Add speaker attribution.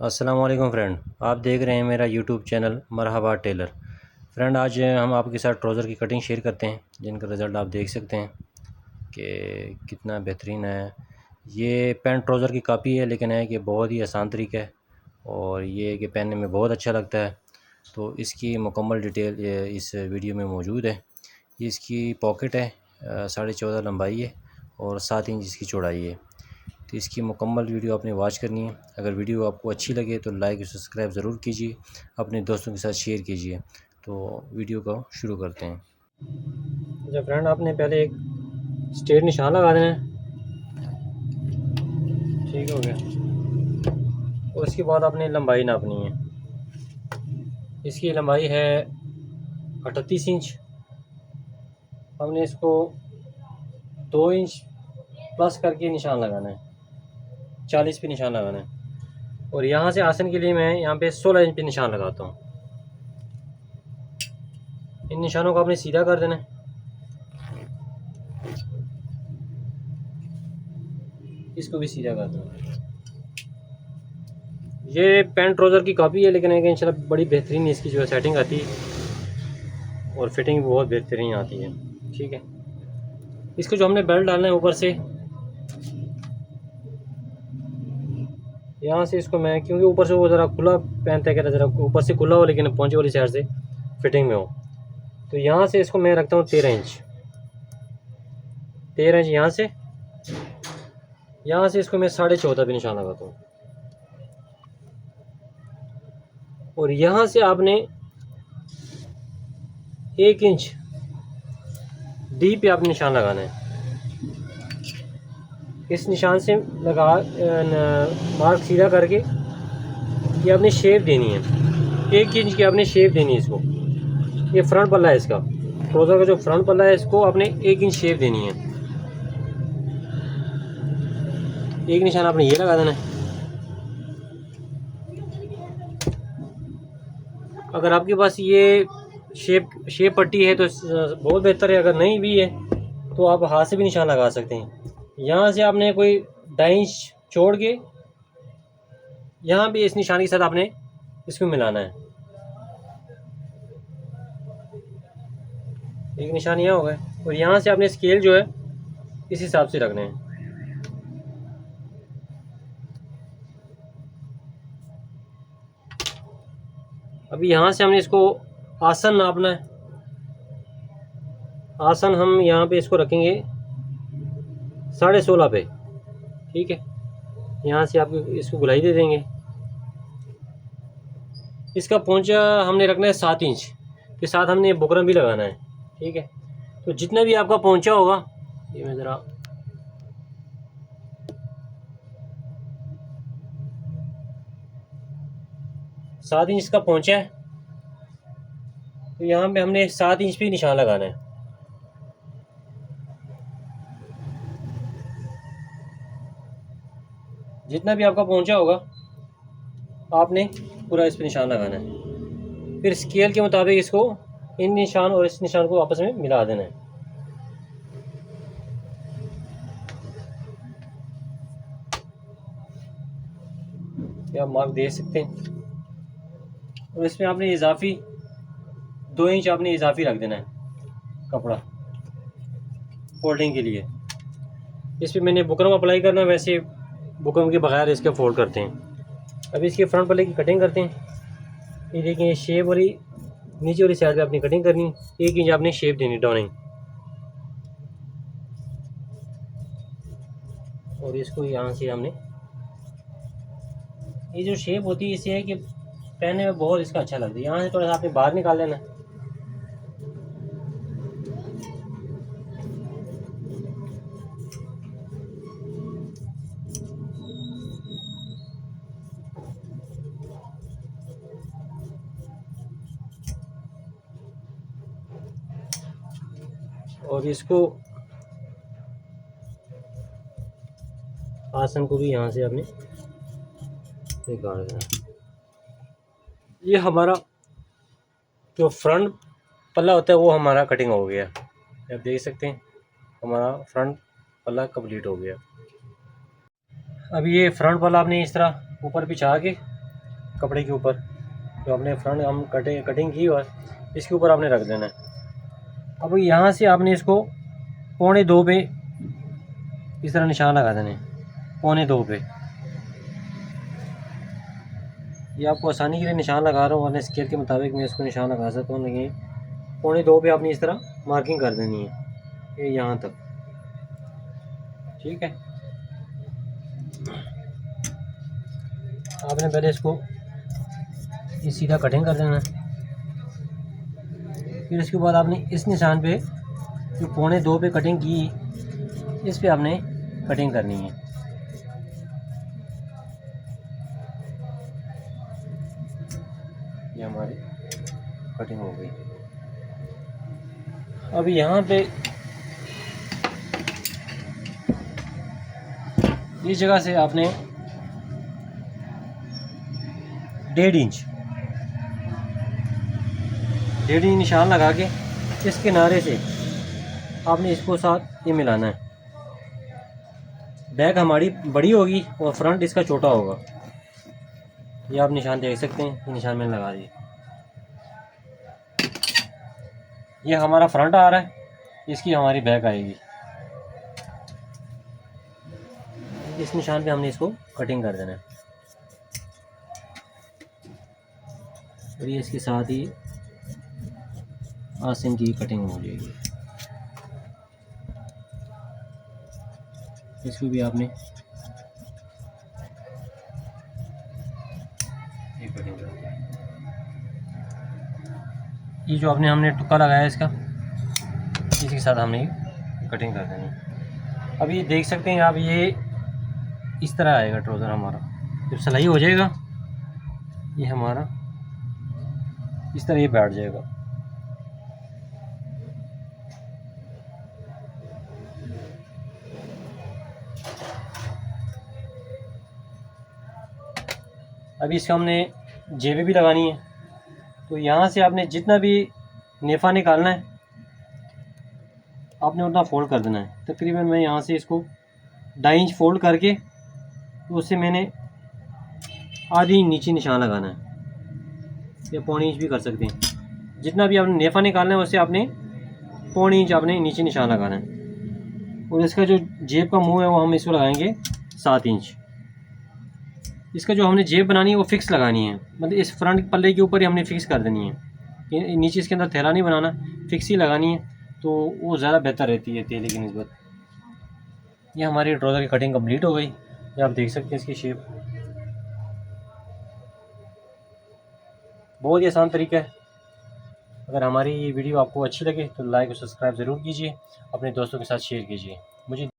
Speaker 1: अस्सलाम वालेकुम फ्रेंड, आप देख रहे हैं मेरा यूट्यूब चैनल मरहबा टेलर। फ्रेंड, आज हम आपके साथ ट्राउज़र की कटिंग शेयर करते हैं, जिनका रिज़ल्ट आप देख सकते हैं कि कितना बेहतरीन है। ये पैंट ट्राउज़र की कापी है, लेकिन है कि बहुत ही आसान तरीका है और ये कि पहनने में बहुत अच्छा लगता है। तो इसकी मुकम्मल डिटेल इस वीडियो में मौजूद है। ये इसकी पॉकेट है, 14.5 लंबाई है और 7 इंच इसकी चौड़ाई है। तो इसकी मुकम्मल वीडियो आपने वॉच करनी है। अगर वीडियो आपको अच्छी लगे तो लाइक और सब्सक्राइब ज़रूर कीजिए, अपने दोस्तों के साथ शेयर कीजिए। तो वीडियो को शुरू करते हैं। अच्छा फ्रेंड, आपने पहले एक स्ट्रेट निशान लगा देना है, ठीक हो गया। और इसके बाद आपने लंबाई नापनी है। इसकी लंबाई है 38 इंच। हमने इसको 2 इंच प्लस करके निशान लगाना है, 40 पे निशान लगाना है। और यहाँ से आसन के लिए मैं यहाँ पे 16 इंच पे निशान लगाता हूँ। इन निशानों को आपने सीधा कर देना है। इसको भी सीधा कर देना है। ये पैंट ट्राउज़र की कॉपी है, लेकिन है कि इंशाल्लाह बड़ी बेहतरीन इसकी जो है सेटिंग आती है और फिटिंग भी बहुत बेहतरीन आती है। ठीक है, इसको जो हमने बेल्ट डालना है ऊपर से, यहाँ से इसको मैं, क्योंकि ऊपर से वो ज़रा खुला पहनता है, ज़रा ऊपर से खुला हो लेकिन पहुँचे वाली साइड से फिटिंग में हो, तो यहाँ से इसको मैं रखता हूँ 13 इंच। 13 इंच यहाँ से इसको मैं 14.5 पे निशान लगाता हूँ। और यहाँ से आपने 1 इंच डी पे आपने निशान लगाना है। इस निशान से लगा मार्क सीधा करके ये आपने शेप देनी है। 1 इंच की आपने शेप देनी है इसको। ये फ्रंट पल्ला है इसका, ट्राउज़र का जो फ्रंट पल्ला है, इसको आपने 1 इंच शेप देनी है। एक निशान आपने ये लगा देना है। अगर आपके पास ये शेप पट्टी है तो बहुत बेहतर है, अगर नहीं भी है तो आप हाथ से भी निशान लगा सकते हैं। यहाँ से आपने कोई 2.5 इंच छोड़ के यहाँ भी इस निशान के साथ आपने इसको मिलाना है। एक निशान यहाँ होगा और यहाँ से आपने स्केल जो है इस हिसाब से रखना है। अभी यहाँ से हमने इसको आसन नापना है। आसन हम यहाँ पे इसको रखेंगे 16.5 पे। ठीक है, यहाँ से आप इसको गुलाई दे देंगे। इसका पोंचा हमने रखना है 7 इंच के साथ, हमने बुकरम भी लगाना है। ठीक है, तो जितना भी आपका पोंचा होगा, ये मैं ज़रा सात इंच का पोंचा है, तो यहाँ पे हमने 7 इंच पे निशान लगाना है। जितना भी आपका पोंचा होगा आपने पूरा इस पे निशान लगाना है। फिर स्केल के मुताबिक इसको, इन निशान और इस निशान को आपस में मिला देना है। ये आप मार्क दे सकते हैं। और इसमें आपने इजाफी 2 इंच आपने इजाफी रख देना है कपड़ा फोल्डिंग के लिए। इस पर मैंने बुकरम अप्लाई करना है, वैसे बुकरम के बगैर इसके फोल्ड करते हैं। अभी इसके फ्रंट पल्ले की कटिंग करते हैं। ये देखिए, ये शेप वाली नीचे वाली साइड पे अपनी कटिंग करनी, 1 इंच आपने शेप देनी डाउनिंग। और इसको यहाँ से हमने, ये जो शेप होती है इससे है कि पहनने में बहुत इसका अच्छा लगता है। यहाँ से थोड़ा सा आपने बाहर निकाल लेना। और इसको आसन को भी यहाँ से आपने निकाल देना। ये हमारा जो फ्रंट पल्ला होता है वो हमारा कटिंग हो गया। आप देख सकते हैं हमारा फ्रंट पल्ला कंप्लीट हो गया। अब ये फ्रंट पल्ला आपने इस तरह ऊपर बिछा के कपड़े के ऊपर, जो अपने फ्रंट हम कटिंग की और इसके ऊपर आपने रख देना है। अब यहाँ से आपने इसको 1.25 पे इस तरह निशान लगा देने, 1.25 पे। ये आपको आसानी के लिए निशान लगा रहा हूँ, वरना स्केल के मुताबिक मैं इसको निशान लगा सकता हूँ, लेकिन 1.25 पे आपने इस तरह मार्किंग कर देनी है, ये यहाँ तक। ठीक है, आपने पहले इसको ये सीधा कटिंग कर देना है। फिर इसके बाद आपने इस निशान पे जो 1.25 पे कटिंग की, इस पे आपने कटिंग करनी है। ये हमारी कटिंग हो गई। अब यहाँ पे इस जगह से आपने 1.5 इंच निशान लगा के इस किनारे से आपने इसको साथ ये मिलाना है। बैक हमारी बड़ी होगी और फ्रंट इसका छोटा होगा। ये आप निशान देख सकते हैं, ये निशान मैंने लगा दिए। ये हमारा फ्रंट आ रहा है, इसकी हमारी बैक आएगी। इस निशान पे हमने इसको कटिंग कर देना है और ये इसके साथ ही 8 इंच की कटिंग हो जाएगी। इसको भी आपने ये कटिंग कर दिया। ये जो हमने टुक्का लगाया इसका, इसी के साथ हमने कटिंग कर देनी। अब ये देख सकते हैं आप, ये इस तरह आएगा ट्राउज़र हमारा। जब सिलाई हो जाएगा ये हमारा इस तरह ये बैठ जाएगा। अभी इसका हमने जेबें भी लगानी है, तो यहाँ से आपने जितना भी नेफा निकालना है आपने उतना फोल्ड कर देना है। तकरीबन मैं यहाँ से इसको 2.5 इंच फोल्ड करके, तो उससे मैंने आधी नीचे निशान लगाना है, या 1.25 इंच भी कर सकते हैं। जितना भी आपने नेफा निकालना है उससे आपने 1.25 इंच आपने नीचे निशान लगाना है। और इसका जो जेब का मुंह है वो हम इसको लगाएंगे 7 इंच। इसका जो हमने जेब बनानी है वो फिक्स लगानी है, मतलब इस फ्रंट पल्ले के ऊपर ही हमने फिक्स कर देनी है। नीचे इसके अंदर थैला नहीं बनाना, फिक्स ही लगानी है, तो वो ज़्यादा बेहतर रहती है तेले की निस्बत। ये हमारी ट्राउज़र की कटिंग कंप्लीट हो गई। ये आप देख सकते हैं इसकी शेप, बहुत ही आसान तरीका है। अगर हमारी ये वीडियो आपको अच्छी लगे तो लाइक और सब्सक्राइब ज़रूर कीजिए, अपने दोस्तों के साथ शेयर कीजिए। मुझे